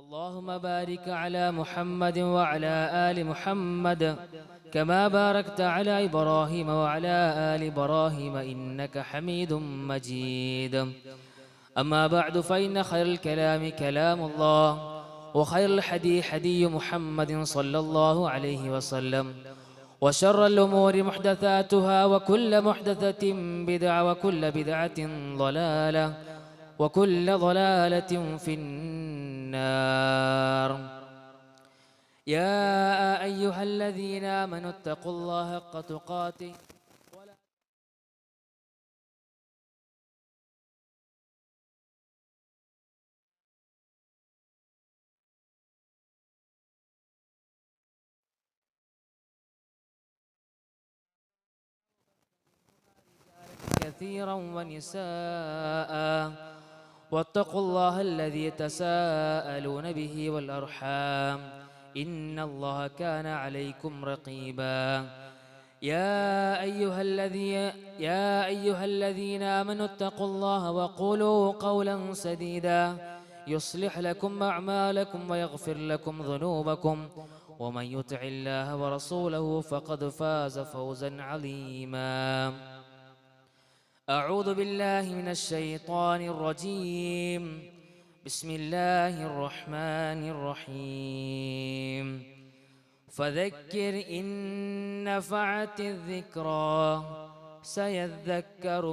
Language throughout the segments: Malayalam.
اللهم بارك على محمد وعلى آل محمد كما باركت على إبراهيم وعلى آل إبراهيم إنك حميد مجيد. أما بعد فإن خير الكلام كلام الله وخير الحديث حديث محمد صلى الله عليه وسلم وشر الأمور محدثاتها وكل محدثة بدعة وكل بدعة ضلالة وكل ضلالة في النار. يا أيها الذين آمنوا اتقوا الله حق تقاته كثيرا ونساء واتقوا الله الذي تساءلون به والأرحام إن الله كان عليكم رقيبا. يا أيها الذين آمنوا اتقوا الله وقولوا قولا سديدا يصلح لكم أعمالكم ويغفر لكم ذنوبكم ومن يطع الله ورسوله فقد فاز فوزا عظيما. أعوذ بالله من الشيطان الرجيم. بسم الله الرحمن الرحيم. فذكر إن نفعت الذكرى سيذكر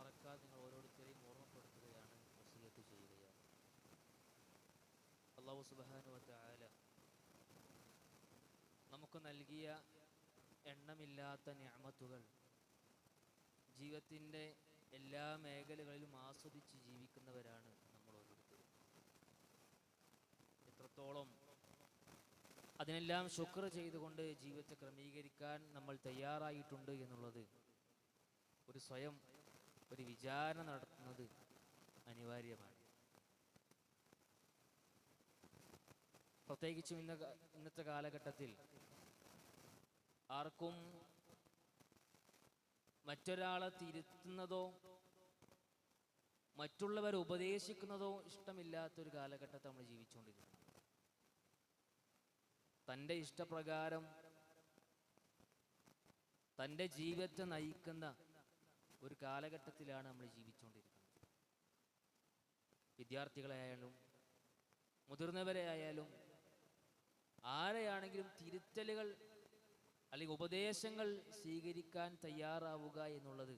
മറക്കാതെ നിങ്ങൾ ഓരോരുത്തരെയും ഓർമ്മപ്പെടുത്തുകയാണ്, വസിയത്ത് ചെയ്യുകയാണ്. അല്ലാഹു സുബ്ഹാനഹു വ തആല നമുക്ക് നൽകിയ എണ്ണമില്ലാത്ത നിഅമത്തുകൾ ജീവിതത്തിൻ്റെ എല്ലാ മേഖലകളിലും ആസ്വദിച്ച് ജീവിക്കുന്നവരാണ് നമ്മൾ ഓരോരുത്തരും. എത്രത്തോളം അതിനെല്ലാം ശുക്ർ ചെയ്തുകൊണ്ട് ജീവിതത്തെ ക്രമീകരിക്കാൻ നമ്മൾ തയ്യാറായിട്ടുണ്ട് എന്നുള്ളത് ഒരു വിചാരണ നടത്തുന്നത് അനിവാര്യമാണ്. പ്രത്യേകിച്ചും ഇന്നത്തെ കാലഘട്ടത്തിൽ ആർക്കും മറ്റൊരാളെ തിരുത്തുന്നതോ മറ്റുള്ളവരെ ഉപദേശിക്കുന്നതോ ഇഷ്ടമില്ലാത്തൊരു കാലഘട്ടത്തെ നമ്മൾ ജീവിച്ചുകൊണ്ടിരിക്കുന്നത്. തൻ്റെ ഇഷ്ടപ്രകാരം തൻ്റെ ജീവിതത്തെ നയിക്കുന്ന ഒരു കാലഘട്ടത്തിലാണ് നമ്മൾ ജീവിച്ചുകൊണ്ടിരിക്കുന്നത്. വിദ്യാർത്ഥികളെയായാലും മുതിർന്നവരെ ആയാലും ആരെയാണെങ്കിലും തിരുത്തലുകൾ അല്ലെങ്കിൽ ഉപദേശങ്ങൾ സ്വീകരിക്കാൻ തയ്യാറാവുക എന്നുള്ളത്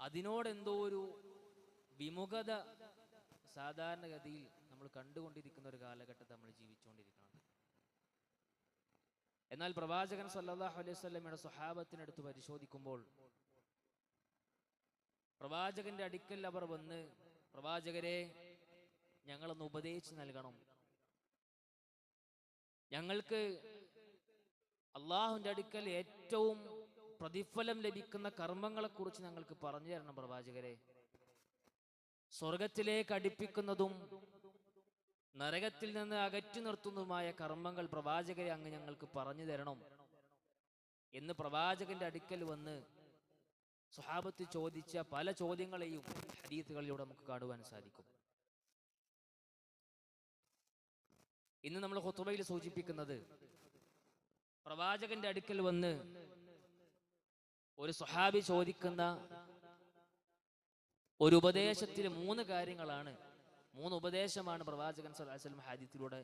അതിനോടെന്തോ ഒരു വിമുഖത സാധാരണഗതിയിൽ നമ്മൾ കണ്ടുകൊണ്ടിരിക്കുന്ന ഒരു കാലഘട്ടത്തിൽ നമ്മൾ ജീവിച്ചുകൊണ്ടിരിക്കുന്നത്. എന്നാൽ പ്രവാചകൻ സല്ലല്ലാഹു അലൈഹി വസല്ലമയുടെ സ്വഹാബത്തിനടുത്ത് പരിശോധിക്കുമ്പോൾ പ്രവാചകന്റെ അടുക്കൽ അവർ വന്ന്, പ്രവാചകരെ, ഞങ്ങളൊന്ന് ഉപദേശിച്ച് നൽകണം, ഞങ്ങൾക്ക് അള്ളാഹുവിൻ്റെ അടുക്കൽ ഏറ്റവും പ്രതിഫലം ലഭിക്കുന്ന കർമ്മങ്ങളെക്കുറിച്ച് ഞങ്ങൾക്ക് പറഞ്ഞു തരണം പ്രവാചകരെ. സ്വർഗത്തിലേക്ക് അടുപ്പിക്കുന്നതും നരകത്തിൽ നിന്ന് അകറ്റി നിർത്തുന്നതുമായ കർമ്മങ്ങൾ പ്രവാചകരെ അങ്ങ് ഞങ്ങൾക്ക് പറഞ്ഞു തരണം എന്ന് പ്രവാചകന്റെ അടുക്കൽ വന്ന് സ്വഹാബത്ത് ചോദിച്ച പല ചോദ്യങ്ങളെയും ഹദീസുകളിലൂടെ നമുക്ക് കാണുവാൻ സാധിക്കും. ഇന്ന് നമ്മൾ ഖുതുബയിൽ സൂചിപ്പിക്കുന്നത് പ്രവാചകന്റെ അടുക്കൽ വന്ന് ഒരു സ്വഹാബി ചോദിക്കുന്ന ഒരു ഉപദേശത്തിൽ 3 കാര്യങ്ങളാണ്, 3 ഉപദേശമാണ് പ്രവാചകൻ സല്ലല്ലാഹു അലൈഹി വസല്ലം ഹദീസിലൂടെ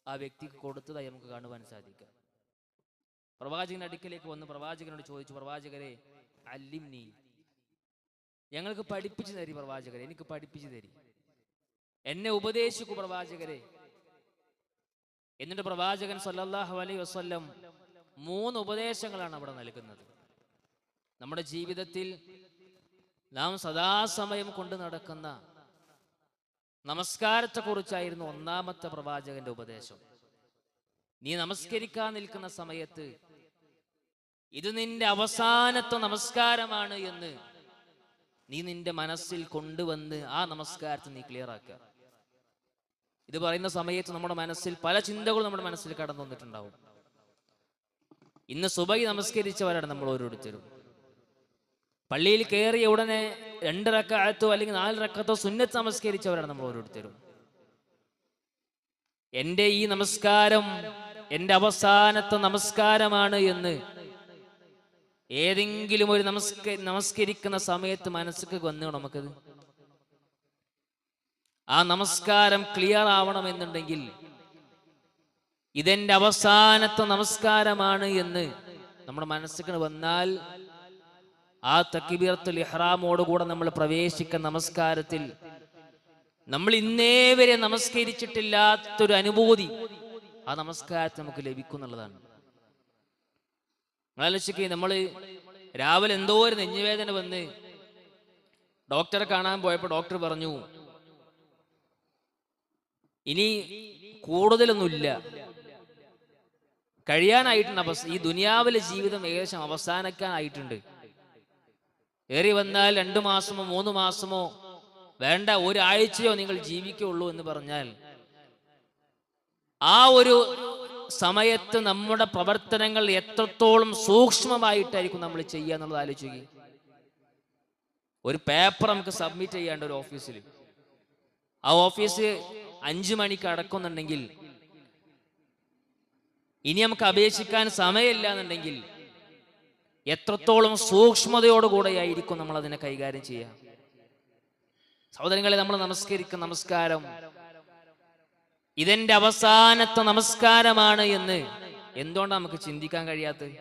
ആ വ്യക്തിക്ക് കൊടുത്തതായി നമുക്ക് കാണുവാൻ സാധിക്കും. പ്രവാചകന്റെ അടുക്കലേക്ക് വന്ന് പ്രവാചകനോട് ചോദിച്ചു, പ്രവാചകരെ, അല്ലിംനി, ഞങ്ങൾക്ക് പഠിപ്പിച്ചു തരി പ്രവാചകരെ, എനിക്ക് പഠിപ്പിച്ചു തരി, എന്നെ ഉപദേശിക്കൂ പ്രവാചകരെ. എന്നിട്ട് പ്രവാചകൻ സല്ലല്ലാഹു അലൈഹി വസല്ലം 3 ഉപദേശങ്ങളാണ് അവിടെ നൽകുന്നത്. നമ്മുടെ ജീവിതത്തിൽ നാം സദാസമയം കൊണ്ട് നടക്കുന്ന നമസ്കാരത്തെക്കുറിച്ചായിരുന്നു ഒന്നാമത്തെ പ്രവാചകന്റെ ഉപദേശം. നീ നമസ്കരിക്കാൻ നിൽക്കുന്ന സമയത്ത് ഇത് നിന്റെ അവസാനത്തെ നമസ്കാരമാണ് എന്ന് നീ നിന്റെ മനസ്സിൽ കൊണ്ടുവന്ന് ആ നമസ്കാരത്തെ നീ ക്ലിയർ ആക്കുക. ഇത് പറയുന്ന സമയത്ത് നമ്മുടെ മനസ്സിൽ പല ചിന്തകളും നമ്മുടെ മനസ്സിൽ കടന്നു വന്നിട്ടുണ്ടാവും. ഇന്ന് സുബഹി നമസ്കരിച്ചവരാണ് നമ്മൾ ഓരോരുത്തരും. പള്ളിയിൽ കയറിയ ഉടനെ 2 റക്അത്തോ അല്ലെങ്കിൽ 4 റക്അത്തോ സുന്നത്ത് നമസ്കരിച്ചവരാണ് നമ്മൾ ഓരോരുത്തരും. എൻ്റെ ഈ നമസ്കാരം എൻ്റെ അവസാനത്തെ നമസ്കാരമാണ് എന്ന് ഏതെങ്കിലും ഒരു നമസ്കരിക്കുന്ന സമയത്ത് മനസ്സിലേക്ക് വന്നു നമുക്കത് ആ നമസ്കാരം ക്ലിയർ ആവണമെന്നുണ്ടെങ്കിൽ ഇതെന്റെ അവസാനത്തെ നമസ്കാരമാണ് എന്ന് നമ്മുടെ മനസ്സിലേക്ക് വന്നാൽ ആ തക്ബീറത്തുൽ ഇഹ്റാമോടുകൂടെ നമ്മൾ പ്രവേശിക്കുന്ന നമസ്കാരത്തിൽ നമ്മൾ ഇന്നേ വരെ നമസ്കരിച്ചിട്ടില്ലാത്തൊരു അനുഭൂതി ആ നമസ്കാരത്തിൽ നമുക്ക് ലഭിക്കും എന്നുള്ളതാണ്. ആലോചിക്ക്, നമ്മൾ രാവിലെ എന്തോ ഒരു നെഞ്ഞുവേദന വന്ന് ഡോക്ടറെ കാണാൻ പോയപ്പോൾ ഡോക്ടർ പറഞ്ഞു ഇനി കൂടുതലൊന്നുമില്ല, കഴിയാനായിട്ടുണ്ട്, ഈ ദുനിയാവിലെ ജീവിതം ഏകദേശം അവസാനിക്കാനായിട്ടുണ്ട്, ഏറി വന്നാൽ 2 മാസമോ 3 മാസമോ വേണ്ട 1 ആഴ്ചയോ നിങ്ങൾ ജീവിക്കുള്ളൂ എന്ന് പറഞ്ഞാൽ ആ ഒരു സമയത്ത് നമ്മുടെ പ്രവർത്തനങ്ങൾ എത്രത്തോളം സൂക്ഷ്മമായിട്ടായിരിക്കും നമ്മൾ ചെയ്യുക എന്നുള്ളത് ആലോചിക്കുക. ഒരു പേപ്പർ നമുക്ക് സബ്മിറ്റ് ചെയ്യേണ്ട ഒരു ഓഫീസിൽ, ആ ഓഫീസ് 5 മണിക്ക് അടക്കുന്നുണ്ടെങ്കിൽ ഇനി നമുക്ക് അപേക്ഷിക്കാൻ സമയമില്ല എന്നുണ്ടെങ്കിൽ എത്രത്തോളം സൂക്ഷ്മതയോടുകൂടെ ആയിരിക്കും നമ്മൾ അതിനെ കൈകാര്യം ചെയ്യുക. സഹോദരങ്ങളെ, നമ്മൾ നമസ്കരിക്കുന്ന നമസ്കാരം ഇതെന്റെ അവസാനത്തെ നമസ്കാരമാണ് എന്ന് എന്തുകൊണ്ടാണ് നമുക്ക് ചിന്തിക്കാൻ കഴിയാത്തത്?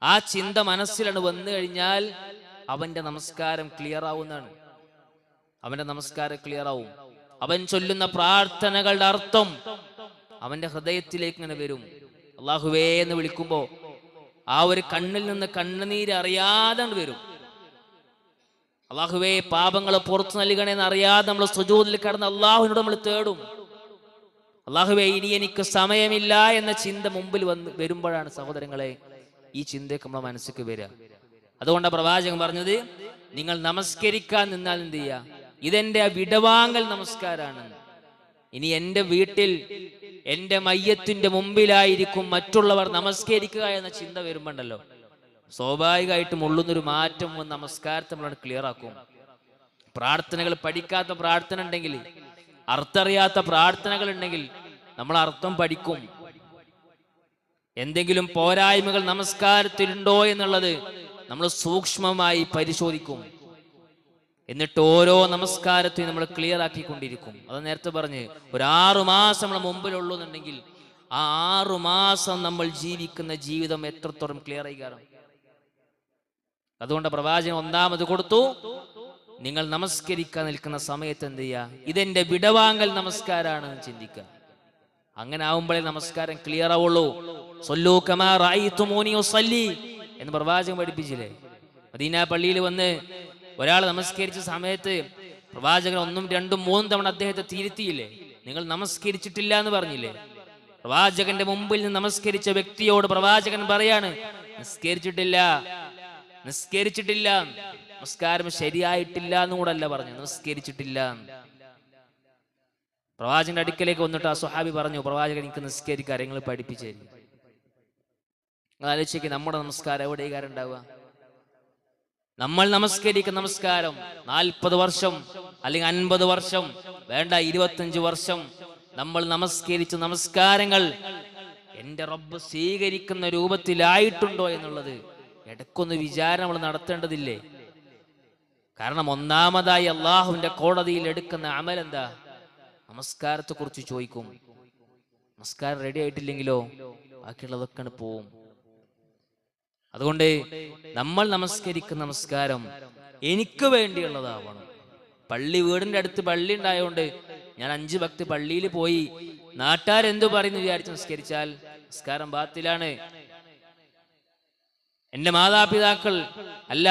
ആ ചിന്ത മനസ്സിലാണ് വന്നു കഴിഞ്ഞാൽ അവന്റെ നമസ്കാരം ക്ലിയർ ആവുന്നതാണ്. അവന്റെ നമസ്കാരം ക്ലിയർ ആവും. അവൻ ചൊല്ലുന്ന പ്രാർത്ഥനകളുടെ അർത്ഥം അവന്റെ ഹൃദയത്തിലേക്ക് ഇങ്ങനെ വരും. അല്ലാഹുവേ എന്ന് വിളിക്കുമ്പോ ആ ഒരു കണ്ണിൽ നിന്ന് കണ്ണുനീര് അറിയാതെ വരും. അല്ലാഹുവേ പാപങ്ങൾ പുറത്തു നൽകണേന്ന് അറിയാതെ നമ്മൾ സുജൂദിൽ കിടന്ന് അള്ളാഹുവിനോട് നമ്മൾ തേടും. അല്ലാഹുവേ ഇനി എനിക്ക് സമയമില്ല എന്ന ചിന്ത മുമ്പിൽ വരുമ്പോഴാണ് സഹോദരങ്ങളെ ഈ ചിന്തയൊക്കെ നമ്മുടെ മനസ്സിലേക്ക് വരിക. അതുകൊണ്ടാണ് പ്രവാചകൻ പറഞ്ഞത്, നിങ്ങൾ നമസ്കരിക്കാൻ നിന്നാൽ എന്ത് ചെയ്യുക, ഇതെന്റെ വിടവാങ്ങൽ നമസ്കാരാണ്. ഇനി എൻ്റെ വീട്ടിൽ എൻ്റെ മയ്യത്തിന്റെ മുമ്പിലായിരിക്കും മറ്റുള്ളവർ നമസ്കരിക്കുക എന്ന ചിന്ത വരുമ്പോണ്ടല്ലോ സ്വാഭാവികമായിട്ടും ഉള്ളുന്നൊരു മാറ്റം നമസ്കാരത്തെ നമ്മളാണ് ക്ലിയർ ആക്കും. പ്രാർത്ഥനകൾ പഠിക്കാത്ത പ്രാർത്ഥന ഉണ്ടെങ്കിൽ, അർത്ഥറിയാത്ത പ്രാർത്ഥനകൾ ഉണ്ടെങ്കിൽ നമ്മൾ അർത്ഥം പഠിക്കും. എന്തെങ്കിലും പോരായ്മകൾ നമസ്കാരത്തിലുണ്ടോ എന്നുള്ളത് നമ്മൾ സൂക്ഷ്മമായി പരിശോധിക്കും. എന്നിട്ട് ഓരോ നമസ്കാരത്തെയും നമ്മൾ ക്ലിയർ ആക്കിക്കൊണ്ടിരിക്കും. അത് നേരത്തെ പറഞ്ഞ് ഒരു 6 മാസം നമ്മൾ മുമ്പിലുള്ളൂ എന്നുണ്ടെങ്കിൽ ആ 6 മാസം നമ്മൾ ജീവിക്കുന്ന ജീവിതം എത്രത്തോളം ക്ലിയർ ആയി കാണും. അതുകൊണ്ട് പ്രവാചകൻ ഒന്നാമത് കൊടുത്തു, നിങ്ങൾ നമസ്കരിക്കാൻ നിൽക്കുന്ന സമയത്ത് എന്ത് ചെയ്യുക, ഇതെന്റെ വിടവാങ്ങൽ നമസ്കാരാണ് ചിന്തിക്കുക. അങ്ങനെ ആവുമ്പോഴേ നമസ്കാരം ക്ലിയർ ആവുള്ളൂ. സല്ലൂ കമാ റഅയ്തുമൂനി ഉസല്ലി എന്ന് പ്രവാചകൻ പഠിപ്പിച്ചില്ലേ. മദീന പള്ളിയിൽ വന്ന് ഒരാൾ നമസ്കരിച്ച സമയത്ത് പ്രവാചകൻ 1, 2, 3 തവണ അദ്ദേഹത്തെ തിരുത്തിയില്ലേ. നിങ്ങൾ നമസ്കരിച്ചിട്ടില്ല എന്ന് പറഞ്ഞില്ലേ. പ്രവാചകന്റെ മുമ്പിൽ നിന്ന് നമസ്കരിച്ച വ്യക്തിയോട് പ്രവാചകൻ പറയാണ്, നിസ്കരിച്ചിട്ടില്ല, നമസ്കാരം ശരിയായിട്ടില്ല എന്ന് കൂടെ അല്ല പറഞ്ഞു, നിസ്കരിച്ചിട്ടില്ല. പ്രവാചകന്റെ അടുക്കലേക്ക് വന്നിട്ട് ആ സ്വഹാബി പറഞ്ഞു, പ്രവാചകൻ എനിക്ക് നിസ്കരിക്കാൻ നിങ്ങൾ പഠിപ്പിച്ചു തരും. ആലോചിക്ക്, നമ്മുടെ നമസ്കാരം എവിടെയാകാരം ഉണ്ടാവുക? നമ്മൾ നമസ്കരിക്കുന്ന നമസ്കാരം 40 വർഷം അല്ലെങ്കിൽ 50 വർഷം വേണ്ട 25 വർഷം നമ്മൾ നമസ്കരിച്ച നമസ്കാരങ്ങൾ എൻ്റെ റബ്ബ് സ്വീകരിക്കുന്ന രൂപത്തിലായിട്ടുണ്ടോ എന്നുള്ളത് ഇടയ്ക്കൊന്ന് വിചാരം നമ്മൾ നടത്തേണ്ടതില്ലേ? കാരണം ഒന്നാമതായി അള്ളാഹുവിന്റെ കോടതിയിൽ എടുക്കുന്ന അമൽ എന്താ? നമസ്കാരത്തെ കുറിച്ച് ചോദിക്കും. നമസ്കാരം റെഡി ആയിട്ടില്ലെങ്കിലോ ബാക്കിയുള്ളതൊക്കെ പോവും. അതുകൊണ്ട് നമ്മൾ നമസ്കരിക്കുന്ന നമസ്കാരം എനിക്ക് വേണ്ടിയുള്ളതാവണം. വീടിന്റെ അടുത്ത് പള്ളി ഉണ്ടായതുകൊണ്ട് ഞാൻ 5 വക്ത് പള്ളിയിൽ പോയി നാട്ടുകാരെന്തു പറയുന്നു വിചാരിച്ച് നിസ്കരിച്ചാൽ നിസ്കാരം ബാത്തിലാണ്. എന്റെ മാതാപിതാക്കൾ അല്ല,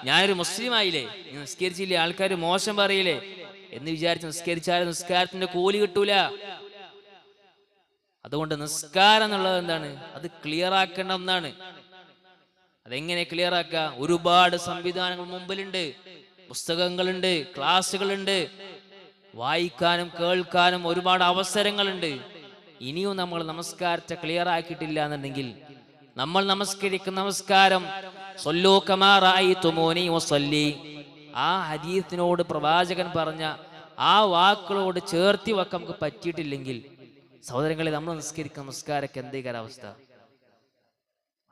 ഞാനൊരു മുസ്ലിം ആയില്ലേ, നിസ്കരിച്ചില്ലേ, ആൾക്കാർ മോശം പറയില്ലേ എന്ന് വിചാരിച്ച് നിസ്കരിച്ചാൽ നിസ്കാരത്തിന്റെ കൂലി കിട്ടൂല. അതുകൊണ്ട് നിസ്കാരം എന്നുള്ളത് എന്താണ്? അത് ക്ലിയർ ആക്കേണ്ട ഒന്നാണ്. അതെങ്ങനെ ക്ലിയർ ആക്കുക? ഒരുപാട് സംവിധാനങ്ങൾ മുമ്പിലുണ്ട്, പുസ്തകങ്ങളുണ്ട്, ക്ലാസ്സുകളുണ്ട്, വായിക്കാനും കേൾക്കാനും ഒരുപാട് അവസരങ്ങളുണ്ട്. ഇനിയും നമ്മൾ നമസ്കാരത്തെ ക്ലിയർ ആക്കിയിട്ടില്ല എന്നുണ്ടെങ്കിൽ, നമ്മൾ നമസ്കരിക്കുന്ന നമസ്കാരം സ്വല്ലൂ കമാ റഅയ്തുമൂനി വസല്ലി, ആ ഹദീസിനോട് പ്രവാചകൻ പറഞ്ഞ ആ വാക്കുകളോട് ചേർത്തി വെക്കാൻ നമുക്ക് പറ്റിയിട്ടില്ലെങ്കിൽ, സഹോദരങ്ങളെ, നമ്മൾ നിസ്കരിക്കുന്ന നമസ്കാരಕ್ಕೆ എന്തേക്കാര അവസ്ഥ?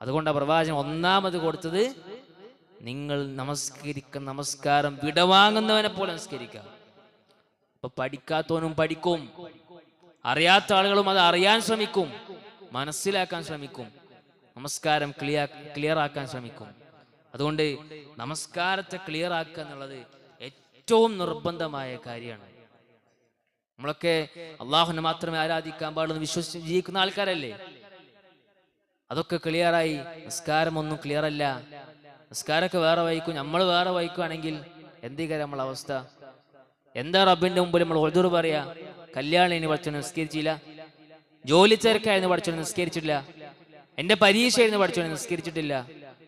അതുകൊണ്ടാണ് പ്രവാചകൻ ഒന്നാമത് കൊടുത്തത്, നിങ്ങൾ നമസ്കരിക്കുന്ന നമസ്കാരം വിടവാങ്ങുന്നവനെ പോലെ നമസ്കരിക്കുക. അപ്പൊ പഠിക്കാത്തവനും പഠിക്കും, അറിയാത്ത ആളുകളും അത് അറിയാൻ ശ്രമിക്കും, മനസ്സിലാക്കാൻ ശ്രമിക്കും, നമസ്കാരം ക്ലിയർ ആക്കാൻ ശ്രമിക്കും. അതുകൊണ്ട് നമസ്കാരത്തെ ക്ലിയർ ആക്കുക എന്നുള്ളത് ഏറ്റവും നിർബന്ധമായ കാര്യമാണ്. നമ്മളൊക്കെ അള്ളാഹുവിനെ മാത്രമേ ആരാധിക്കാൻ പാടുള്ളൂ വിശ്വസിച്ച് ജീവിക്കുന്ന ആൾക്കാരല്ലേ? അതൊക്കെ ക്ലിയറായി. നിസ്കാരം ഒന്നും ക്ലിയർ അല്ല. നിസ്കാരമൊക്കെ വേറെ വായിക്കും, നമ്മൾ വേറെ വായിക്കുകയാണെങ്കിൽ എന്തേക്കാരം നമ്മളെ അവസ്ഥ? എന്താ റബ്ബിന്റെ മുമ്പിൽ നമ്മൾ ഉദ്ർ പറയാ? കല്യാണിന് പഠിച്ചോ നിസ്കരിച്ചില്ല, ജോലി തിരക്കായിരുന്നു പഠിച്ചോ നിസ്കരിച്ചിട്ടില്ല, എന്റെ പരീക്ഷയായിരുന്നു പഠിച്ചോ നിസ്കരിച്ചിട്ടില്ല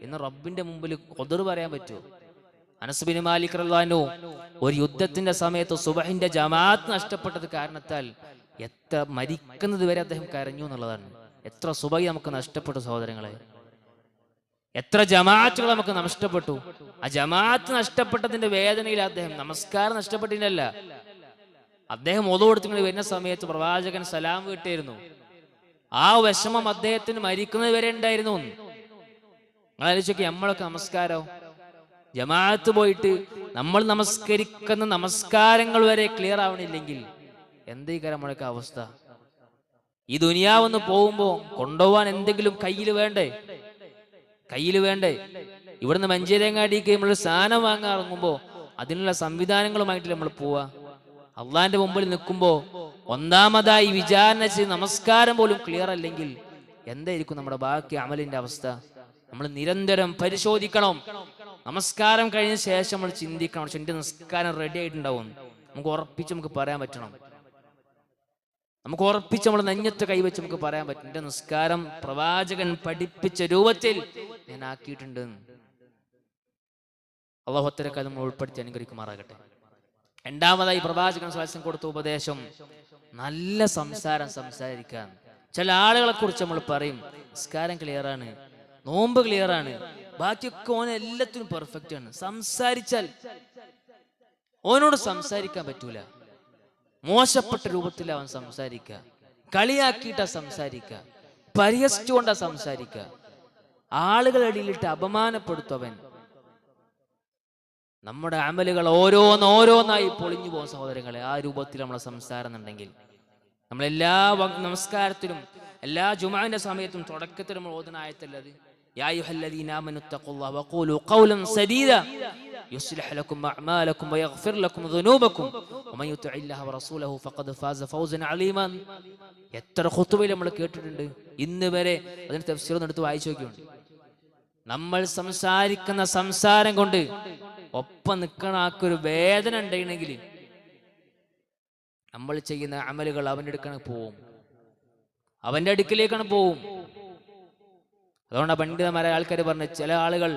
എന്ന് റബ്ബിന്റെ മുമ്പിൽ ഉദ്ർ പറയാൻ പറ്റുമോ? അനസ് ബിൻ മാലിക് റളിയല്ലാഹു അൻഹു ഒരു യുദ്ധത്തിന്റെ സമയത്ത് സുബഹിന്റെ ജമാഅത്ത് നഷ്ടപ്പെട്ടത് കാരണത്താൽ എത്ര മരിക്കുന്നത് വരെ അദ്ദേഹം കരഞ്ഞു എന്നുള്ളതാണ്. എത്ര സുബഹി നമുക്ക് നഷ്ടപ്പെട്ടു സഹോദരങ്ങളെ, എത്ര ജമാഅത്തുകൾ നമുക്ക് നഷ്ടപ്പെട്ടു. ആ ജമാഅത്ത് നഷ്ടപ്പെട്ടതിന്റെ വേദനയിൽ അദ്ദേഹം, നമസ്കാരം നഷ്ടപ്പെട്ടില്ലല്ല, അദ്ദേഹം ഒതു കൊടുത്തിങ്ങനെ വരുന്ന സമയത്ത് പ്രവാചകൻ സലാം വീട്ടിയിരുന്നു. ആ വിഷമം അദ്ദേഹത്തിന് മരിക്കുന്നത് വരെ ഉണ്ടായിരുന്നു. നിങ്ങൾ ആലോചിച്ചോക്കെ, നമ്മളൊക്കെ നമസ്കാരോ ജമാഅത്ത് പോയിട്ട് നമ്മൾ നമസ്കരിക്കുന്ന നമസ്കാരങ്ങൾ വരെ ക്ലിയർ ആവണില്ലെങ്കിൽ എന്തേക്കാരം നമ്മളൊക്കെ അവസ്ഥ? ഈ ദുനിയാവെന്ന് പോകുമ്പോ കൊണ്ടുപോവാൻ എന്തെങ്കിലും കയ്യിൽ വേണ്ടേ? ഇവിടുന്ന് മഞ്ചേരിയങ്ങാടിക്ക് നമ്മൾ സാധനം വാങ്ങാൻ ഇറങ്ങുമ്പോ അതിനുള്ള സംവിധാനങ്ങളുമായിട്ട് നമ്മൾ പോവാ. അള്ളാന്റെ മുമ്പിൽ നിൽക്കുമ്പോ ഒന്നാമതായി വിചാരണ ചെയ്ത് നമസ്കാരം പോലും ക്ലിയർ അല്ലെങ്കിൽ എന്തായിരിക്കും നമ്മുടെ ബാക്കി അമലിന്റെ അവസ്ഥ? നമ്മൾ നിരന്തരം പരിശോധിക്കണം. നമസ്കാരം കഴിഞ്ഞ ശേഷം നമ്മൾ ചിന്തിക്കണം, എന്റെ നമസ്കാരം റെഡി ആയിട്ടുണ്ടാവും. നമുക്ക് ഉറപ്പിച്ച് നമുക്ക് പറയാൻ പറ്റണം. നമുക്ക് ഉറപ്പിച്ച് നമ്മൾ നെഞ്ഞത്ത് കൈവച്ച് നമുക്ക് പറയാൻ പറ്റും, എന്റെ നിസ്കാരം പ്രവാചകൻ പഠിപ്പിച്ച രൂപത്തിൽ ഞാൻ ആക്കിയിട്ടുണ്ട്. അല്ലാഹു അത്തരക്കാലം നമ്മൾ ഉൾപ്പെടുത്തി അനുഗ്രഹിക്കുമാറാകട്ടെ. രണ്ടാമതായി പ്രവാചകൻ സ്വല്ലല്ലാഹു അലൈഹി വസല്ലം കൊടുത്ത ഉപദേശം നല്ല സംസാരം സംസാരിക്കാൻ. ചില ആളുകളെ കുറിച്ച് നമ്മൾ പറയും, നിസ്കാരം ക്ലിയർ ആണ്, നോമ്പ് ക്ലിയർ ആണ്, ബാക്കിയൊക്കെ ഓൻ എല്ലാത്തിനും പെർഫെക്റ്റ് ആണ്. സംസാരിച്ചാൽ ഓനോട് സംസാരിക്കാൻ പറ്റൂല. മോശപ്പെട്ട രൂപത്തിൽ അവൻ സംസാരിക്കുക, കളിയാക്കിയിട്ടാ സംസാരിക്കുക, പരിഹസിച്ചുകൊണ്ടാ സംസാരിക്കുക, ആളുകളുടെ ഇടയിലിട്ട് അപമാനപ്പെടുത്തവൻ. നമ്മുടെ അമലുകൾ ഓരോന്നോരോന്നായി പൊളിഞ്ഞു പോകും സഹോദരങ്ങളെ, ആ രൂപത്തിൽ നമ്മളെ സംസാരം എന്നുണ്ടെങ്കിൽ. നമ്മളെല്ലാ നമസ്കാരത്തിലും എല്ലാ ജുമുഅന്റെ സമയത്തും തുടക്കത്തിൽ നമ്മൾ ഓതുന്ന ആയത്തല്ലത്, യാ അയ്യുഹല്ലദീന ആമനു തഖുല്ലാഹ വഖൂലു ഖൗലൻ സദീദ യുസ്ലിഹ് ലക്കും അഅമാലക്കും വയഗ്ഫിർ ലക്കും ദുനൂബക്കും വമൻ യുതിഇല്ലാഹ വറസൂലഹു ഫഖദ് ഫാസ ഫൗസൻ അലീമൻ. എത്ര ഖുതുബയിൽ നമ്മൾ കേട്ടിട്ടുണ്ട്. ഇന്ന് വരെ അതിന്റെ തഫ്സീർ ഒന്ന് എടുത്ത് വായിച്ചു നോക്കിയുണ്ട്. നമ്മൾ സംസാരിക്കുന്ന സംസാരം കൊണ്ട് ഒപ്പം നിൽക്കണ ആക്കൊരു വേദന ഉണ്ടെങ്കിൽ നമ്മൾ ചെയ്യുന്ന അമലുകൾ അവൻ്റെ അടുക്കാണ് പോവും, അവന്റെ അടുക്കിലേക്കാണ് പോവും. അതുകൊണ്ടാണ് പണ്ഡിതന്മാരായ ആൾക്കാർ പറഞ്ഞ, ചില ആളുകൾ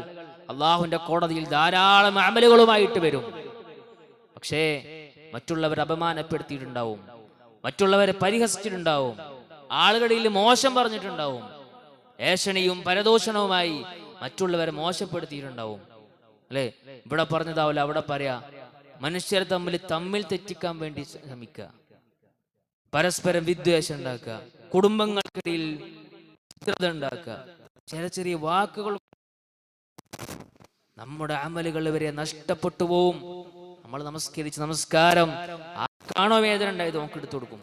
അള്ളാഹുവിന്റെ കോടതിയിൽ ധാരാളം അമലുകളുമായിട്ട് വരും, പക്ഷേ മറ്റുള്ളവരെ അപമാനപ്പെടുത്തിയിട്ടുണ്ടാവും, മറ്റുള്ളവരെ പരിഹസിച്ചിട്ടുണ്ടാവും, ആളുകളിൽ മോശം പറഞ്ഞിട്ടുണ്ടാവും, ഏഷണിയും പരദൂഷണവുമായി മറ്റുള്ളവരെ മോശപ്പെടുത്തിയിട്ടുണ്ടാവും. അല്ലെ? ഇവിടെ പറഞ്ഞതാവില്ല അവിടെ പറയാ, മനുഷ്യർ തമ്മിൽ തെറ്റിക്കാൻ വേണ്ടി ശ്രമിക്കുക, പരസ്പരം വിദ്വേഷം ഉണ്ടാക്കുക, കുടുംബങ്ങൾക്കിടയിൽ ചിത്രത ഉണ്ടാക്കുക, ചെറിയ വാക്കുകൾ നമ്മുടെ അമലുകൾ വരെ നഷ്ടപ്പെട്ടു പോവും. നമ്മൾ നമസ്കരിച്ച് നമസ്കാരം ആർക്കാണോ വേദന ഉണ്ടായത് നമുക്ക് എടുത്തു കൊടുക്കും.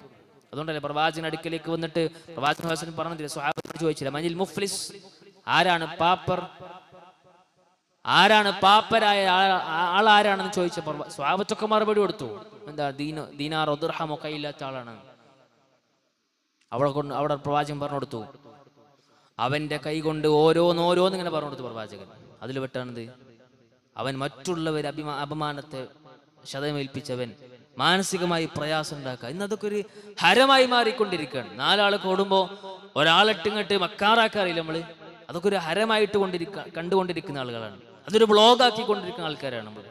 അതുകൊണ്ടല്ലേ പ്രവാചകൻ അടുക്കലേക്ക് വന്നിട്ട് പ്രവാചകൻ ഹസൻ പറഞ്ഞില്ല, സ്വഹാബത്ത് ചോദിച്ചില്ല, മനിൽ മുഫ്ലിസ്, ആരാണ് പാപ്പർ, ആരാണ് പാപ്പരായ ആളാരാണെന്ന് ചോദിച്ചപ്പോൾ സ്വഹാബത്തൊക്കെ മറുപടി കൊടുത്തു, എന്താ ദീനാറോ ദിർഹമോ കയ്യില്ലാത്ത ആളാണ്. അവിടെ പ്രവാചകൻ പറഞ്ഞു കൊടുത്തു, അവന്റെ കൈ കൊണ്ട് ഓരോന്നോരോന്ന് ഇങ്ങനെ പറഞ്ഞു കൊടുത്തു പ്രവാചകൻ. അതിൽ പെട്ടാണത് അവൻ മറ്റുള്ളവർ അപമാനത്തെ ക്ഷതമേൽപ്പിച്ചവൻ, മാനസികമായി പ്രയാസം ഉണ്ടാക്കുക. ഇന്ന് അതൊക്കെ ഒരു ഹരമായി മാറിക്കൊണ്ടിരിക്കുകയാണ്. നാലാൾ കൂടുമ്പോ ഒരാളിട്ടിങ്ങട്ട് മക്കാറാക്കാറില്ല നമ്മള്, അതൊക്കെ ഒരു ഹരമായിട്ട് കണ്ടുകൊണ്ടിരിക്കുന്ന ആളുകളാണ്. അതൊരു ബ്ലോഗാക്കിക്കൊണ്ടിരിക്കുന്ന ആൾക്കാരാണ് നമ്മൾ.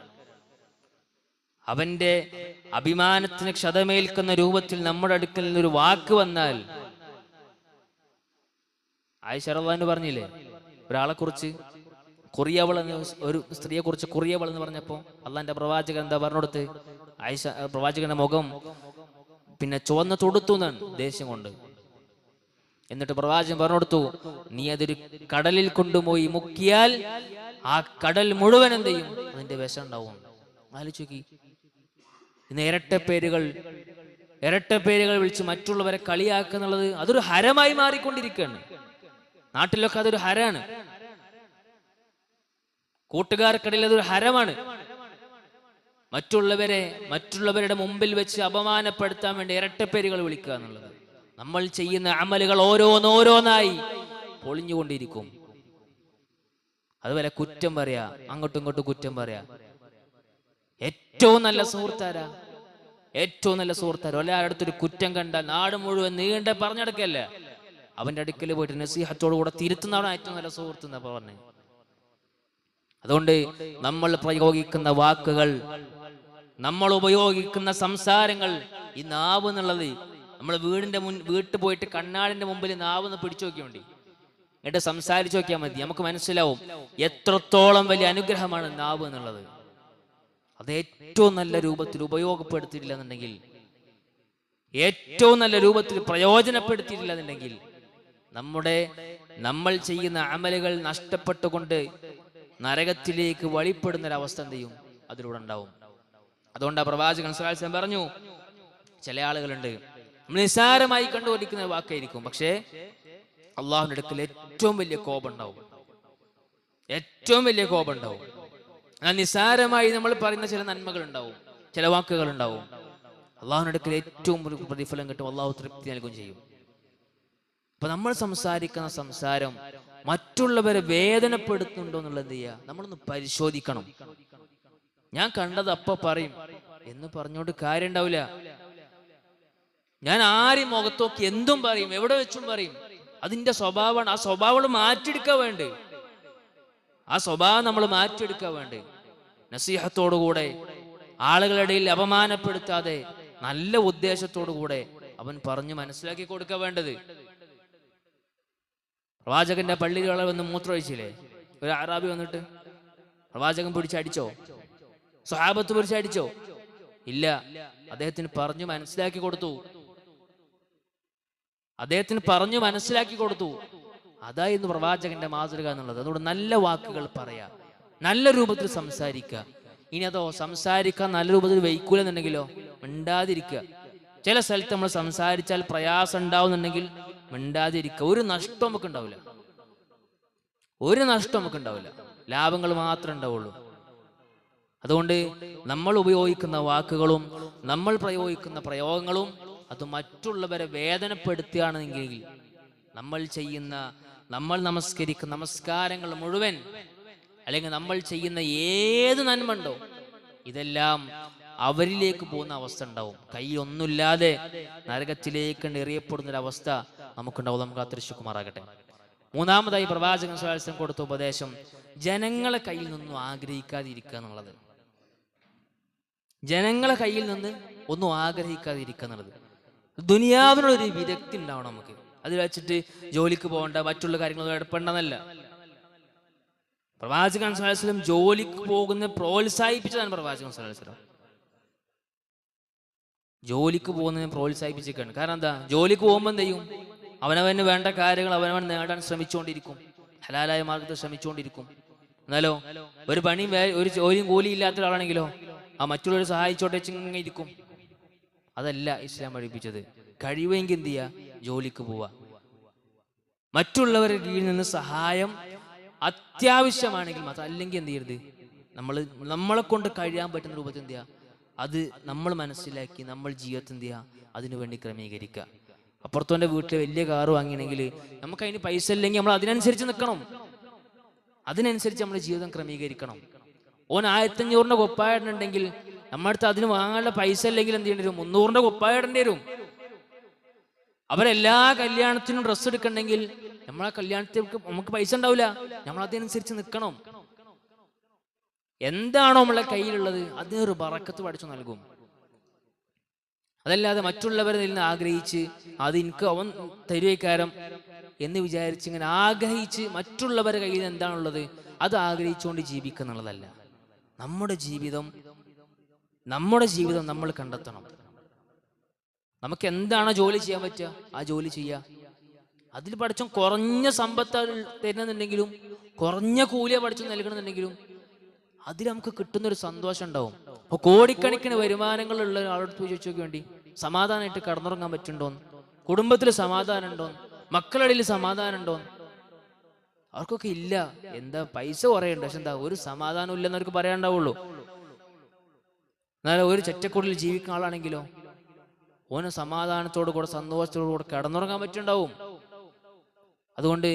അവന്റെ അഭിമാനത്തിന് ക്ഷതമേൽക്കുന്ന രൂപത്തിൽ നമ്മുടെ അടുക്കൽ നിന്നൊരു വാക്ക് വന്നാൽ, ആയിഷ റളിയല്ലാഹു പറഞ്ഞില്ലേ, ഒരാളെ കുറിച്ച് കുറിയവൾ എന്ന ഒരു സ്ത്രീയെ കുറിച്ച് കുറിയവൾ എന്ന് പറഞ്ഞപ്പോ അള്ളാന്റെ പ്രവാചകൻ എന്താ പറഞ്ഞുകൊടുത്ത്? ആയിഷ പ്രവാചകന്റെ മുഖം പിന്നെ ചുവന്ന് തൊടുത്തു എന്നാണ്, ദേഷ്യം കൊണ്ട്. എന്നിട്ട് പ്രവാചകൻ പറഞ്ഞുകൊടുത്തു, നീ അതൊരു കടലിൽ കൊണ്ടുപോയി മുക്കിയാൽ ആ കടൽ മുഴുവൻ എന്ത് ചെയ്യും? അതിന്റെ വിഷം ഉണ്ടാവും. ആലോചിച്ച് നോക്കി. ഇന്ന് ഇരട്ടപ്പേരുകൾ വിളിച്ച് മറ്റുള്ളവരെ കളിയാക്കുന്നുള്ളത് അതൊരു ഹരമായി മാറിക്കൊണ്ടിരിക്കുകയാണ്. നാട്ടിലൊക്കെ അതൊരു ഹരാണ്. കൂട്ടുകാർക്കിടയിൽ അതൊരു ഹരമാണ്. മറ്റുള്ളവരുടെ മുമ്പിൽ വെച്ച് അപമാനപ്പെടുത്താൻ വേണ്ടി ഇരട്ടപ്പേരുകൾ വിളിക്കുക എന്നുള്ളത്. നമ്മൾ ചെയ്യുന്ന അമലുകൾ ഓരോന്നോരോന്നായി പൊളിഞ്ഞുകൊണ്ടിരിക്കും. അതുപോലെ കുറ്റം പറയാ, അങ്ങോട്ടും ഇങ്ങോട്ടും കുറ്റം പറയാ. ഏറ്റവും നല്ല സുഹൃത്താരാ? ഒരാളുടെ അടുത്തൊരു കുറ്റം കണ്ടാൽ നാട് മുഴുവൻ നീണ്ട പറഞ്ഞെടുക്കല്ല, അവന്റെ അടുക്കൽ പോയിട്ട് നസീഹത്തോടു കൂടെ തിരുത്തുന്നതാണ് ഏറ്റവും നല്ല സുഹൃത്ത് എന്നാ പറഞ്ഞത്. അതുകൊണ്ട് നമ്മൾ പ്രയോഗിക്കുന്ന വാക്കുകൾ, നമ്മൾ ഉപയോഗിക്കുന്ന സംസാരങ്ങൾ, ഈ നാവ് എന്നുള്ളത്, നമ്മൾ വീട്ടിൽ പോയിട്ട് കണ്ണാടിന്റെ മുമ്പിൽ നാവ് ഒന്ന് പിടിച്ചു നോക്കിയാൽ മതി, എന്നിട്ട് സംസാരിച്ചു നോക്കിയാൽ മതി. നമുക്ക് മനസ്സിലാവും എത്രത്തോളം വലിയ അനുഗ്രഹമാണ് നാവ് എന്നുള്ളത്. അത് ഏറ്റവും നല്ല രൂപത്തിൽ ഉപയോഗപ്പെടുത്തിയിട്ടില്ല എന്നുണ്ടെങ്കിൽ, ഏറ്റവും നല്ല രൂപത്തിൽ പ്രയോജനപ്പെടുത്തിയിട്ടില്ല എന്നുണ്ടെങ്കിൽ, നമ്മൾ ചെയ്യുന്ന അമലുകൾ നഷ്ടപ്പെട്ടുകൊണ്ട് നരകത്തിലേക്ക് വഴിപ്പെടുന്നൊരവസ്ഥ എന്ത് ചെയ്യും? അതിലൂടെ ഉണ്ടാവും. അതുകൊണ്ടാണ് പ്രവാചകൻ സ്വല്ലല്ലാഹു അലൈഹി വസല്ലം പറഞ്ഞു, ചില ആളുകളുണ്ട് നമ്മൾ നിസ്സാരമായി കണ്ടുകൊണ്ടിരിക്കുന്ന വാക്കായിരിക്കും, പക്ഷേ അള്ളാഹുവിന്റെ അടുക്കൽ ഏറ്റവും വലിയ കോപം ഉണ്ടാവും. ആ നിസ്സാരമായി നമ്മൾ പറയുന്ന ചില നന്മകൾ ഉണ്ടാവും, ചില വാക്കുകൾ ഉണ്ടാവും. അള്ളാഹുവിന്റെ അടുക്കൽ ഏറ്റവും പ്രതിഫലം കിട്ടും, അള്ളാഹു തൃപ്തി നൽകുകയും ചെയ്യും. അപ്പൊ നമ്മൾ സംസാരിക്കുന്ന സംസാരം മറ്റുള്ളവരെ വേദനപ്പെടുത്തുന്നുണ്ടോ എന്നുള്ളത് എന്ത് ചെയ്യുക? നമ്മളൊന്ന് പരിശോധിക്കണം. ഞാൻ കണ്ടത് അപ്പൊ പറയും എന്ന് പറഞ്ഞോണ്ട് കാര്യം ഉണ്ടാവില്ല. ഞാൻ ആരും മുഖത്തോക്കി എന്തും പറയും, എവിടെ വെച്ചും പറയും. അതിന്റെ സ്വഭാവമാണ്. ആ സ്വഭാവം മാറ്റിയെടുക്കാൻ വേണ്ടേ, ആ സ്വഭാവം നമ്മൾ മാറ്റിയെടുക്കാൻ വേണ്ടേ. നസീഹത്തോടുകൂടെ, ആളുകളുടെ ഇടയിൽ അപമാനപ്പെടുത്താതെ, നല്ല ഉദ്ദേശത്തോടു കൂടെ അവൻ പറഞ്ഞു മനസ്സിലാക്കി കൊടുക്കാൻ വേണ്ടത്. പ്രവാചകന്റെ പള്ളികളെ വന്ന് മൂത്രമൊഴിച്ചില്ലേ, ഒരു അറാബി വന്നിട്ട് പ്രവാചകൻ പിടിച്ചടിച്ചോ? സ്വഹാബത്ത് പിടിച്ചടിച്ചോ? ഇല്ല. അദ്ദേഹത്തിന് പറഞ്ഞു മനസ്സിലാക്കി കൊടുത്തു. അതായിരുന്നു പ്രവാചകന്റെ മാതൃക എന്നുള്ളത്. അതുകൊണ്ട് നല്ല വാക്കുകൾ പറയാ, നല്ല രൂപത്തിൽ സംസാരിക്കുക. ഇനി അതോ സംസാരിക്കാൻ നല്ല രൂപത്തിൽ വയ്ക്കൂലെന്നുണ്ടെങ്കിലോ മിണ്ടാതിരിക്കുക. ചില സ്ഥലത്ത് നമ്മൾ സംസാരിച്ചാൽ പ്രയാസം ഉണ്ടാവുന്നുണ്ടെങ്കിൽ മിണ്ടാതിരിക്കുക. ഒരു നഷ്ടം നമുക്ക് ഉണ്ടാവില്ല, ലാഭങ്ങൾ മാത്രമേ ഉണ്ടാവുള്ളൂ. അതുകൊണ്ട് നമ്മൾ ഉപയോഗിക്കുന്ന വാക്കുകളും നമ്മൾ പ്രയോഗിക്കുന്ന പ്രയോഗങ്ങളും അത് മറ്റുള്ളവരെ വേദനപ്പെടുത്തുകയാണെങ്കിൽ, നമ്മൾ നമസ്കരിക്കുന്ന നമസ്കാരങ്ങൾ മുഴുവൻ, അല്ലെങ്കിൽ നമ്മൾ ചെയ്യുന്ന ഏത് നന്മണ്ടോ, ഇതെല്ലാം അവരിലേക്ക് പോകുന്ന അവസ്ഥ ഉണ്ടാവും. കൈയൊന്നുമില്ലാതെ നരകത്തിലേക്ക് എറിയപ്പെടുന്നൊരവസ്ഥ നമുക്കുണ്ടാവും. നമുക്ക് കാത്തിരക്ഷിക്കുമാറാകട്ടെ. മൂന്നാമതായി പ്രവാചകൻ സ്വല്ലല്ലാഹു അലൈഹി വസല്ലം കൊടുത്ത ഉപദേശം ജനങ്ങളെ കയ്യിൽ നിന്നും ആഗ്രഹിക്കാതിരിക്കുക എന്നുള്ളത്. ജനങ്ങളെ കയ്യിൽ നിന്ന് ഒന്നും ആഗ്രഹിക്കാതിരിക്കുക എന്നുള്ളത്. ദുനിയാവിനൊരു വിരക്തി ഉണ്ടാവണം നമുക്ക്. അതിൽ വെച്ചിട്ട് ജോലിക്ക് പോകണ്ട, മറ്റുള്ള കാര്യങ്ങളൊന്നും ഏർപ്പെടണമെന്നല്ല. പ്രവാചകൻ സ്വല്ലല്ലാഹു അലൈഹി വസല്ലം ജോലിക്ക് പോകുന്ന പ്രോത്സാഹിപ്പിച്ചതാണ്. പ്രവാചകൻ സ്വല്ലല്ലാഹു അലൈഹി വസല്ലം ജോലിക്ക് പോകുന്നതിനെ പ്രോത്സാഹിപ്പിച്ചേക്കാണ്. കാരണം എന്താ? ജോലിക്ക് പോകുമ്പോൾ എന്ത് ചെയ്യും? അവനവന് വേണ്ട കാര്യങ്ങൾ അവനവൻ നേടാൻ ശ്രമിച്ചുകൊണ്ടിരിക്കും, ഹലാലായ മാർഗത്തിൽ ശ്രമിച്ചുകൊണ്ടിരിക്കും. എന്നാലോ ഒരു പണിയും ഒരു ജോലിയും കൂലി ഇല്ലാത്ത ഒരാളാണെങ്കിലോ ആ മറ്റുള്ളവർ സഹായിച്ചോട്ടെ ഇങ്ങനെ ഇരിക്കും. അതല്ല ഇസ്ലാം പഠിപ്പിച്ചത്. കഴിവെങ്കിൽ എന്ത് ചെയ്യുക? ജോലിക്ക് പോവുക. മറ്റുള്ളവരുടെ കീഴിൽ നിന്ന് സഹായം അത്യാവശ്യമാണെങ്കിൽ മാത്രം, അല്ലെങ്കിൽ എന്ത് ചെയ്യരുത്? നമ്മളെ കൊണ്ട് കഴിയാൻ പറ്റുന്ന രൂപത്തിൽ എന്ത് ചെയ്യുക? അത് നമ്മൾ മനസ്സിലാക്കി നമ്മൾ ജീവിതത്തിൽ എന്ത് ചെയ്യുക? അതിനു വേണ്ടി ക്രമീകരിക്കുക. അപ്പുറത്തോൻ്റെ വീട്ടിൽ വലിയ കാറ് വാങ്ങിയെങ്കിൽ നമുക്ക് അതിന് പൈസ ഇല്ലെങ്കിൽ നമ്മൾ അതിനനുസരിച്ച് നിൽക്കണം. അതിനനുസരിച്ച് നമ്മൾ ജീവിതം ക്രമീകരിക്കണം. ഓൻ 1500 കുപ്പായ ഇടണമെങ്കിൽ നമ്മുടെ അടുത്ത് അതിന് വാങ്ങാനുള്ള പൈസ ഇല്ലെങ്കിൽ എന്ത് ചെയ്യേണ്ടി വരും? 300 കുപ്പായ ഇടേണ്ടി വരും. അവരെല്ലാ കല്യാണത്തിനും ഡ്രസ്സ് എടുക്കണമെങ്കിൽ നമ്മളെ കല്യാണത്തിൽ നമുക്ക് പൈസ ഉണ്ടാവില്ല, നമ്മൾ അതിനനുസരിച്ച് നിൽക്കണം. എന്താണോ നമ്മളെ കയ്യിലുള്ളത് അതിനൊരു ബറക്കത്ത് പഠിച്ചു നൽകും. അതല്ലാതെ മറ്റുള്ളവരിൽ നിന്ന് ആഗ്രഹിച്ച് അത് എനിക്ക് അവൻ തരുവൈക്കാരം എന്ന് വിചാരിച്ച് ഇങ്ങനെ ആഗ്രഹിച്ച് മറ്റുള്ളവരുടെ കയ്യിൽ നിന്ന് എന്താണുള്ളത് അത് ആഗ്രഹിച്ചുകൊണ്ട് ജീവിക്കുന്നുള്ളതല്ല. നമ്മുടെ ജീവിതം നമ്മൾ കണ്ടെത്തണം. നമുക്ക് എന്താണോ ജോലി ചെയ്യാൻ പറ്റുക ആ ജോലി ചെയ്യുക. അതിൽ പഠിച്ചും കുറഞ്ഞ സമ്പത്ത് തരുന്നുണ്ടെങ്കിലും കുറഞ്ഞ കൂലിയ പഠിച്ചു നൽകണമെന്നുണ്ടെങ്കിലും അതിൽ നമുക്ക് കിട്ടുന്നൊരു സന്തോഷം ഉണ്ടാവും. അപ്പൊ കോടിക്കണക്കിന് വരുമാനങ്ങളുള്ള ആളോട് ചോദിച്ചു നോക്കി വേണ്ടി സമാധാനമായിട്ട് കടന്നുറങ്ങാൻ പറ്റുണ്ടോന്ന്, കുടുംബത്തിൽ സമാധാനം ഉണ്ടോന്ന്, മക്കളിടയിൽ സമാധാനം ഉണ്ടോന്ന്? അവർക്കൊക്കെ ഇല്ല. എന്താ പൈസ കുറേ ഉണ്ട്, പക്ഷെ എന്താ ഒരു സമാധാനം ഇല്ലെന്ന് അവർക്ക് പറയാണ്ടാവുള്ളൂ. എന്നാലും ഒരു ചെറ്റക്കുള്ളിൽ ജീവിക്കുന്ന ആളാണെങ്കിലോ ഓന് സമാധാനത്തോടു കൂടെ സന്തോഷത്തോടു കൂടെ കിടന്നുറങ്ങാൻ പറ്റുണ്ടാവും. അതുകൊണ്ട്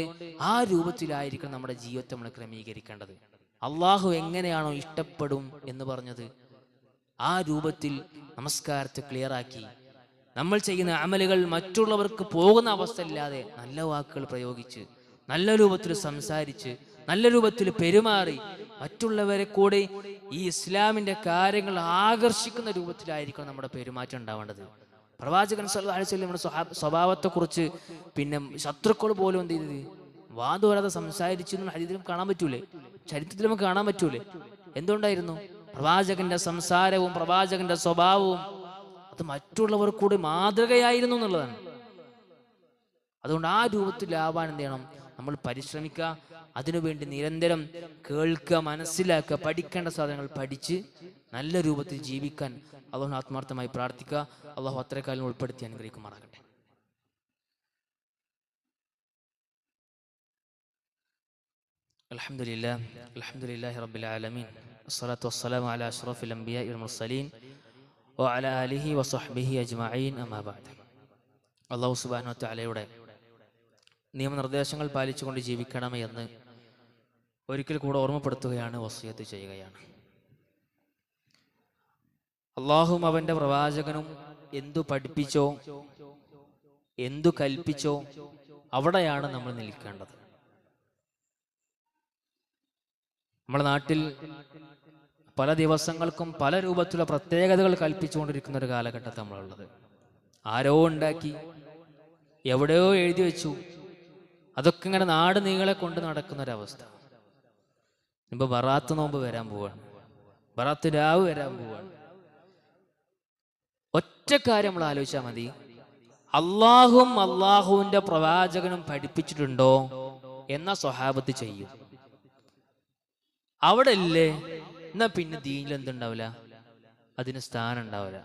ആ രൂപത്തിലായിരിക്കണം നമ്മുടെ ജീവിതത്തെ നമ്മൾ ക്രമീകരിക്കേണ്ടത്. അള്ളാഹു എങ്ങനെയാണോ ഇഷ്ടപ്പെടും എന്ന് പറഞ്ഞത് ആ രൂപത്തിൽ നമസ്കാരത്തെ ക്ലിയറാക്കി നമ്മൾ ചെയ്യുന്ന അമലുകൾ മറ്റുള്ളവർക്ക് പോകുന്ന അവസ്ഥ ഇല്ലാതെ നല്ല വാക്കുകൾ പ്രയോഗിച്ച് നല്ല രൂപത്തിൽ സംസാരിച്ച് നല്ല രൂപത്തിൽ പെരുമാറി മറ്റുള്ളവരെ കൂടെ ഈ ഇസ്ലാമിന്റെ കാര്യങ്ങൾ ആകർഷിക്കുന്ന രൂപത്തിലായിരിക്കണം നമ്മുടെ പെരുമാറ്റം ഉണ്ടാവേണ്ടത്. പ്രവാചകൻ സല്ലല്ലാഹു അലൈഹി വസല്ലം സ്വഭാവത്തെക്കുറിച്ച് പിന്നെ ശത്രുക്കൾ പോലും എന്ത് ചെയ്തത് വാദോരാതെ സംസാരിച്ചു എന്നുള്ള ഹദീസിലും കാണാൻ പറ്റൂലേ, ചരിത്രത്തിൽ നമുക്ക് കാണാൻ പറ്റൂലേ? എന്തുകൊണ്ടായിരുന്നു? പ്രവാചകന്റെ സംസാരവും പ്രവാചകന്റെ സ്വഭാവവും അത് മറ്റുള്ളവർ കൂടി മാതൃകയായിരുന്നു എന്നുള്ളതാണ്. അതുകൊണ്ട് ആ രൂപത്തിലാവാൻ എന്ത് ചെയ്യണം? നമ്മൾ പരിശ്രമിക്കുക. അതിനുവേണ്ടി നിരന്തരം കേൾക്കുക, മനസ്സിലാക്കുക, പഠിക്കേണ്ട സാധനങ്ങൾ പഠിച്ച് നല്ല രൂപത്തിൽ ജീവിക്കാൻ അള്ളാഹു ആത്മാർത്ഥമായി പ്രാർത്ഥിക്കുക. അള്ളാഹു അത്രക്കാലം ഉൾപ്പെടുത്തി അനുഗ്രഹിക്കുമാറാകട്ടെ. അൽഹംദുലില്ലാഹി റബ്ബിൽ ആലമീൻ വസ്സലാത്തു വസ്സലാമു അലാ അഷ്റഫിൽ അംബിയാഇ വൽ മുർസലീൻ വഅലാ ആലിഹി വസഹ്ബിഹി അജ്മഈൻ അമ്മാ ബഅദ്. അള്ളാഹു സുബ്ഹാനഹു വ തആലയുടെ നിയമനിർദ്ദേശങ്ങൾ പാലിച്ചുകൊണ്ട് ജീവിക്കണമേ എന്ന് ഒരിക്കൽ കൂടെ ഓർമ്മപ്പെടുത്തുകയാണ്, വസിയത്ത് ചെയ്യുകയാണ്. അള്ളാഹും അവന്റെ പ്രവാചകനും എന്തു പഠിപ്പിച്ചോ എന്തു കൽപ്പിച്ചോ അവിടെയാണ് നമ്മൾ നിൽക്കേണ്ടത്. നമ്മുടെ നാട്ടിൽ പല ദിവസങ്ങൾക്കും പല രൂപത്തിലുള്ള പ്രത്യേകതകൾ കൽപ്പിച്ചുകൊണ്ടിരിക്കുന്ന ഒരു കാലഘട്ടത്തിൽ നമ്മളുള്ളത്. ആരോ ഉണ്ടാക്കി എവിടെയോ എഴുതി വെച്ചു, അതൊക്കെ ഇങ്ങനെ നാട് നീളെ കൊണ്ട് നടക്കുന്ന ഒരവസ്ഥ. ഇപ്പൊ ബറാത്ത് നോമ്പ് വരാൻ പോവാണ്, ബറാത്ത് രാവ് വരാൻ പോവാണ്. ഒറ്റ കാര്യം നമ്മൾ ആലോചിച്ചാൽ മതി, അള്ളാഹും അള്ളാഹുവിന്റെ പ്രവാചകനും പഠിപ്പിച്ചിട്ടുണ്ടോ എന്ന സ്വഹാബത്ത് ചെയ്യും. അവിടെ ഇല്ലേ എന്നാ പിന്നെ ദീനിൽ എന്തുണ്ടാവില്ല, അതിന് സ്ഥാനം ഉണ്ടാവില്ല.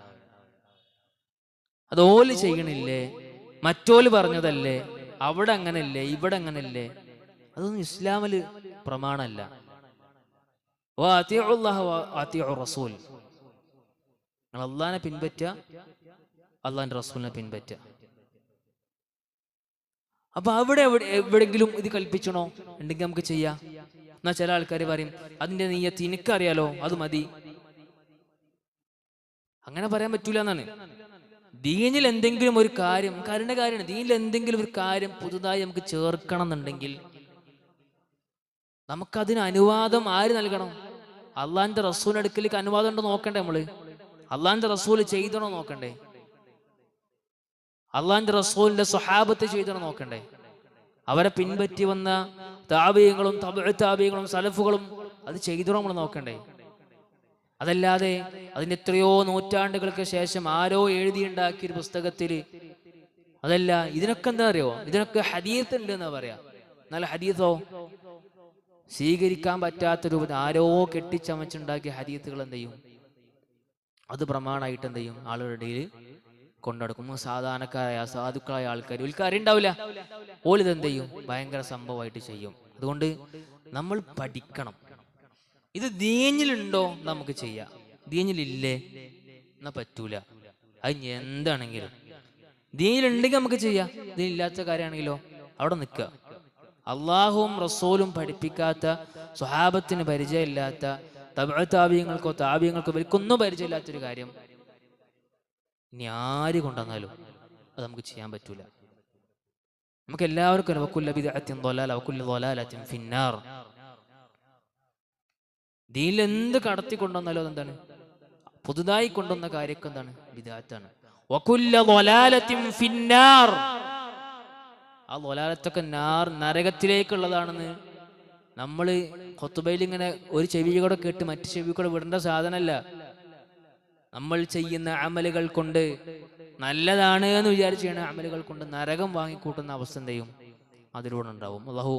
അത് ഓല് ചെയ്യണില്ലേ, മറ്റോല് പറഞ്ഞതല്ലേ, അവിടെ അങ്ങനല്ലേ ഇവിടെ അങ്ങനല്ലേ, അതൊന്നും ഇസ്ലാമില് പ്രമാണമല്ല. റസൂൽ, നിങ്ങൾ അള്ളാഹിനെ പിൻപറ്റുക, അള്ളാഹിന്റെ റസൂലിനെ പറ്റുക. അപ്പൊ അവിടെ എവിടെങ്കിലും ഇത് കൽപ്പിച്ചണോ ഉണ്ടെങ്കിൽ നമുക്ക് ചെയ്യാം. എന്നാ ചില ആൾക്കാർ പറയും അതിന്റെ നീയത്ത് എനിക്കറിയാലോ അത് മതി. അങ്ങനെ പറയാൻ പറ്റൂല എന്നാണ്. ദീനിൽ എന്തെങ്കിലും ഒരു കാര്യം, കരുണ കാര്യമാണ്, ദീനിൽ എന്തെങ്കിലും ഒരു കാര്യം പുതുതായി നമുക്ക് ചേർക്കണം എന്നുണ്ടെങ്കിൽ നമുക്കതിന് അനുവാദം ആര് നൽകണം? അള്ളാഹിന്റെ റസൂലിന്റെ അടുക്കലേക്ക് അനുവാദം ഉണ്ടോ നോക്കണ്ടേ? നമ്മള് അള്ളാഹിന്റെ റസൂല് ചെയ്തണോ നോക്കണ്ടേ? അള്ളാഹിന്റെ റസൂലിന്റെ സ്വഹാബത്ത് ചെയ്തണോ നോക്കണ്ടേ? അവരെ പിൻപറ്റി വന്ന താബിഈങ്ങളും തബഉ താബിഈങ്ങളും സലഫുകളും അത് ചെയ്തണോ നമ്മൾ നോക്കണ്ടേ? അതല്ലാതെ അതിന് എത്രയോ നൂറ്റാണ്ടുകൾക്ക് ശേഷം ആരോ എഴുതിയുണ്ടാക്കിയ ഒരു പുസ്തകത്തില് അതല്ല, ഇതിനൊക്കെ എന്താ അറിയോ, ഇതിനൊക്കെ ഹദീത്ത് ഉണ്ട് എന്നാ പറയാ. എന്നാൽ ഹദീത്തോ സ്വീകരിക്കാൻ പറ്റാത്ത രൂപത്തിൽ ആരോ കെട്ടിച്ചമച്ചുണ്ടാക്കിയ ഹദീത്തുകൾ എന്ത് ചെയ്യും? അത് പ്രമാണമായിട്ട് എന്ത് ചെയ്യും? ആളുകളുടെ ഇടയിൽ കൊണ്ടുനടക്കും. സാധാരണക്കാരായ സാധുക്കളായ ആൾക്കാർ ഒരിക്കലും അറിയണ്ടാവില്ല, ഓലിത് എന്ത് ചെയ്യും? ഭയങ്കര സംഭവമായിട്ട് ചെയ്യും. അതുകൊണ്ട് നമ്മൾ പഠിക്കണം. ഇത് ദീനിലുണ്ടോ നമുക്ക് ചെയ്യാം, ദീനിലില്ലേ എന്നാ പറ്റൂല. അത് എന്താണെങ്കിലും ദീനിലുണ്ടെങ്കിൽ നമുക്ക് ചെയ്യാം, ദീനില്ലാത്ത കാര്യമാണെങ്കിലോ അവിടെ നിൽക്കുക. അള്ളാഹുവും റസൂലും പഠിപ്പിക്കാത്ത, സ്വഹാബത്തിന് പരിചയമില്ലാത്ത, തബഉ താബിഈങ്ങൾക്കോ താബിഈങ്ങൾക്കോ ഇവർക്കൊന്നും പരിചയമില്ലാത്തൊരു കാര്യം ഇനി ആര് കൊണ്ടുവന്നാലും അത് നമുക്ക് ചെയ്യാൻ പറ്റൂല. നമുക്ക് എല്ലാവർക്കും വകുല്ല ബിദ്അത്തിൻ ളലാല വകുല്ല ളലാലത്തിൻ ഫിന്നാർ. ദീനിൽ എന്ത് കടത്തിക്കൊണ്ടുവന്നാലും അതെന്താണ്? പുതുതായി കൊണ്ടുവന്ന കാര്യമൊക്കെ എന്താണ്? ബിദ്അത്താണ്. വകുല്ല ളലാലത്തിൻ ഫിന്നാർ. ആ ളലാലത്തൊക്കെ നരകത്തിലേക്കുള്ളതാണെന്ന് നമ്മൾ ഖുതുബയിൽ ഇങ്ങനെ ഒരു ചെവി കൂടെ കേട്ട് മറ്റു ചെവി കൂടെ വിടേണ്ട സാധനമല്ല. നമ്മൾ ചെയ്യുന്ന അമലുകൾ കൊണ്ട് നല്ലതാണ് എന്ന് വിചാരിച്ച് ചെയ്യുന്ന അമലുകൾ കൊണ്ട് നരകം വാങ്ങിക്കൂട്ടുന്ന അവസ്ഥ എന്തെയും അതിലൂടെ ഉണ്ടാവും. അല്ലാഹു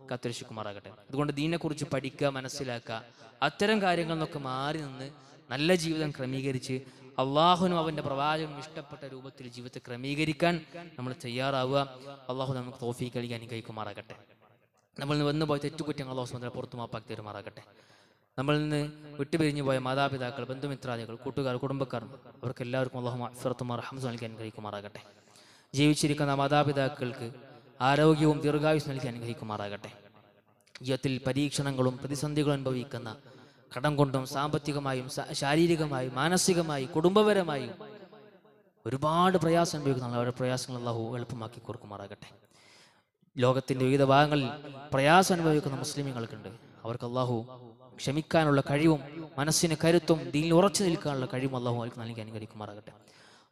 കാത്തുരക്ഷിക്കുമാറാകട്ടെ. അതുകൊണ്ട് ദീനെക്കുറിച്ച് പഠിക്കുക, മനസ്സിലാക്കുക, അത്തരം കാര്യങ്ങളിൽ നിന്നൊക്കെ മാറി നിന്ന് നല്ല ജീവിതം ക്രമീകരിച്ച് അള്ളാഹുനും അവൻ്റെ പ്രവാചകനും ഇഷ്ടപ്പെട്ട രൂപത്തിൽ ജീവിതത്തെ ക്രമീകരിക്കാൻ നമ്മൾ തയ്യാറാവുക. അള്ളാഹു നമുക്ക് തൗഫീഖ് നൽകി അനുഗ്രഹിക്കുമാറാകട്ടെ. നമ്മൾ വന്നു പോയ തെറ്റുകുറ്റങ്ങൾ അള്ളാഹു സുബ്ഹാനഹു വ തആല പുറത്തു മാപ്പാക്കി തരുമാറാകട്ടെ. നമ്മളിൽ നിന്ന് വിട്ടുപിരിഞ്ഞു പോയ മാതാപിതാക്കൾ, ബന്ധുമിത്രാദികൾ, കൂട്ടുകാർ, കുടുംബക്കാർ, അവർക്ക് എല്ലാവർക്കും അള്ളാഹു മഗ്ഫിറത്തും റഹ്മത്തും നൽകി അനുഗ്രഹിക്കുമാറാകട്ടെ. ജീവിച്ചിരിക്കുന്ന മാതാപിതാക്കൾക്ക് ആരോഗ്യവും ദീർഘായുസ്സും നൽകി അനുഗ്രഹിക്കുമാറാകട്ടെ. ജീവിതത്തിൽ പരീക്ഷണങ്ങളും പ്രതിസന്ധികളും അനുഭവിക്കുന്ന, കടം കൊണ്ടും സാമ്പത്തികമായും ശാരീരികമായും മാനസികമായും കുടുംബപരമായും ഒരുപാട് പ്രയാസം അനുഭവിക്കുന്ന അവരുടെ പ്രയാസങ്ങൾ അള്ളാഹു എളുപ്പമാക്കി കൊടുക്കുമാറാകട്ടെ. ലോകത്തിൻ്റെ വിവിധ ഭാഗങ്ങളിൽ പ്രയാസം അനുഭവിക്കുന്ന മുസ്ലിമീങ്ങൾക്കുണ്ട്. അവർക്ക് അള്ളാഹു ക്ഷമിക്കാനുള്ള കഴിവും മനസ്സിന് കരുത്തും ദീനിൽ ഉറച്ചു നിൽക്കാനുള്ള കഴിവും അള്ളാഹു അവർക്ക് നൽകി അനുഗ്രഹിക്കുമാറാകട്ടെ.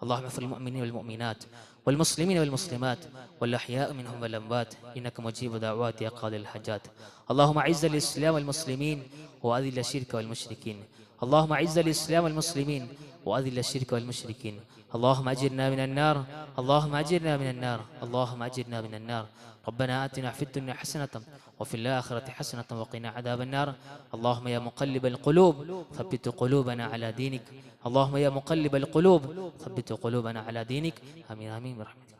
اللهم اغفر للمؤمنين والمؤمنات والمسلمين والمسلمات والأحياء منهم والأموات إنك مجيب دعوات يا قاضي الحاجات. اللهم أعز الإسلام والمسلمين وأذل الشرك والمشركين. اللهم أعز الإسلام والمسلمين وأذل الشرك والمشركين. اللهم أجرنا من النار. اللهم أجرنا من النار. اللهم أجرنا من النار. ربنا آتنا في الدنيا حسنة وفي الآخرة حسنة وقنا عذاب النار. اللهم يا مقلب القلوب ثبت قلوبنا على دينك. اللهم يا مقلب القلوب ثبت قلوبنا على دينك. آمين آمين برحمتك.